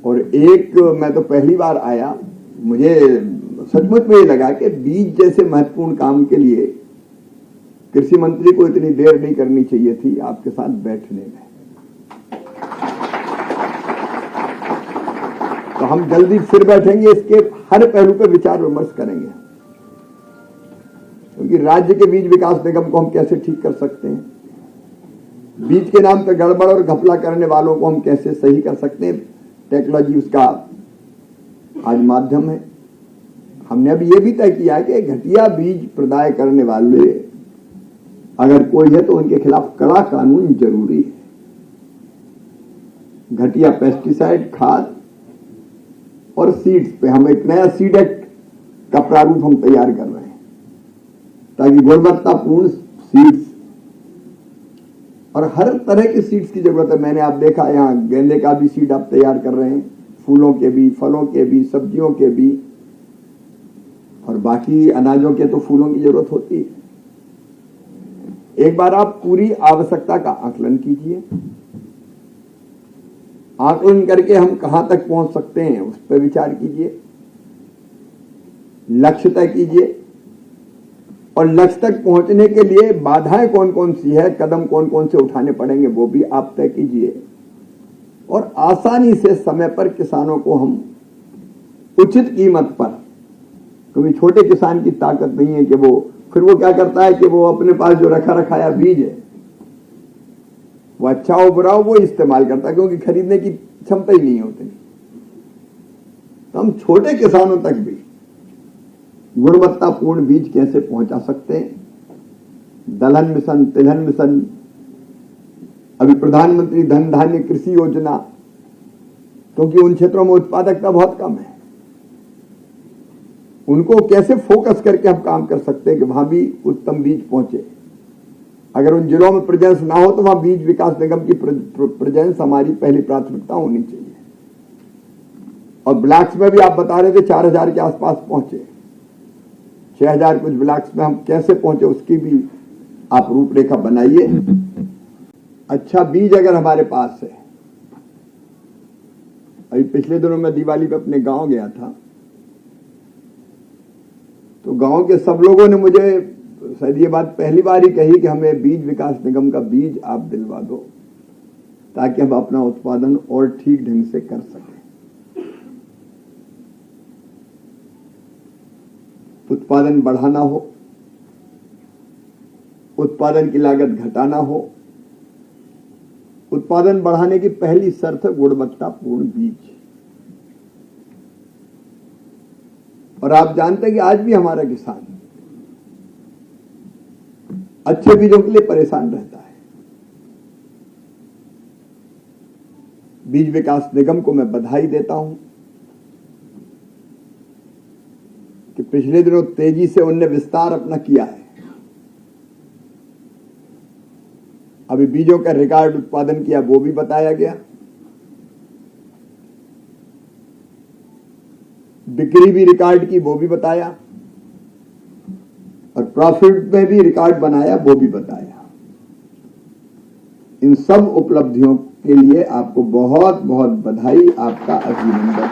और एक मैं तो पहली बार आया, मुझे सचमुच में ये लगा कि बीज जैसे महत्वपूर्ण काम के लिए कृषि मंत्री को इतनी देर नहीं करनी चाहिए थी आपके साथ बैठने में। तो हम जल्दी फिर बैठेंगे, इसके हर पहलू पर विचार विमर्श करेंगे, क्योंकि राज्य के बीज विकास निगम को हम कैसे ठीक कर सकते हैं, बीज के नाम पर गड़बड़ और घपला करने वालों को हम कैसे सही कर सकते हैं। टेक्नोलॉजी उसका आज माध्यम है। हमने अब ये भी तय किया कि घटिया बीज प्रदाय करने वाले अगर कोई है तो उनके खिलाफ कड़ा कानून जरूरी है। घटिया पेस्टिसाइड, खाद और सीड्स पे हम एक नया सीड एक्ट का प्रारूप हम तैयार कर रहे हैं, ताकि गुणवत्तापूर्ण सीड्स, और हर तरह के सीड्स की जरूरत है। मैंने आप देखा यहाँ गेंदे का भी सीड आप तैयार कर रहे हैं, फूलों के भी, फलों के भी, सब्जियों के भी, और बाकी अनाजों के तो फूलों की जरूरत होती है। एक बार आप पूरी आवश्यकता का आकलन कीजिए, आकलन करके हम कहां तक पहुंच सकते हैं उस पर विचार कीजिए, लक्ष्य तय कीजिए, और लक्ष्य तक पहुंचने के लिए बाधाएं कौन कौन सी है, कदम कौन कौन से उठाने पड़ेंगे वो भी आप तय कीजिए, और आसानी से समय पर किसानों को हम उचित कीमत पर, क्योंकि छोटे किसान की ताकत नहीं है कि वो फिर वो क्या करता है कि वो अपने पास जो रखा रखाया बीज है वो अच्छा हो बुरा हो वो इस्तेमाल करता है, क्योंकि खरीदने की क्षमता ही नहीं होती। तो हम छोटे किसानों तक भी गुणवत्तापूर्ण बीज कैसे पहुंचा सकते हैं। दलहन मिशन, तिलहन मिशन, अभी प्रधानमंत्री धन धान्य कृषि योजना, क्योंकि उन क्षेत्रों में उत्पादकता बहुत कम है, उनको कैसे फोकस करके हम काम कर सकते हैं कि वहां भी उत्तम बीज पहुंचे। अगर उन जिलों में प्रेजेंस ना हो तो वहां बीज विकास निगम की प्रेजेंस हमारी पहली प्राथमिकता होनी चाहिए। और ब्लॉक्स में भी आप बता रहे थे 4000 के आसपास पहुंचे, 6000 कुछ ब्लॉक्स में हम कैसे पहुंचे उसकी भी आप रूपरेखा बनाइए। अच्छा बीज अगर हमारे पास है, अभी पिछले दिनों में दिवाली पे अपने गांव गया था, तो गांव के सब लोगों ने मुझे शायद ये बात पहली बार ही कही कि हमें बीज विकास निगम का बीज आप दिलवा दो, ताकि हम अपना उत्पादन और ठीक ढंग से कर सकें। उत्पादन बढ़ाना हो, उत्पादन की लागत घटाना हो, उत्पादन बढ़ाने की पहली शर्त है गुणवत्तापूर्ण बीज। और आप जानते हैं कि आज भी हमारा किसान अच्छे बीजों के लिए परेशान रहता है। बीज विकास निगम को मैं बधाई देता हूं कि पिछले दिनों तेजी से उनने विस्तार अपना किया है। अभी बीजों का रिकॉर्ड उत्पादन किया वो भी बताया गया, बिक्री भी रिकॉर्ड की वो भी बताया, और प्रॉफिट में भी रिकॉर्ड बनाया वो भी बताया। इन सब उपलब्धियों के लिए आपको बहुत बहुत बधाई, आपका अभिनंदन।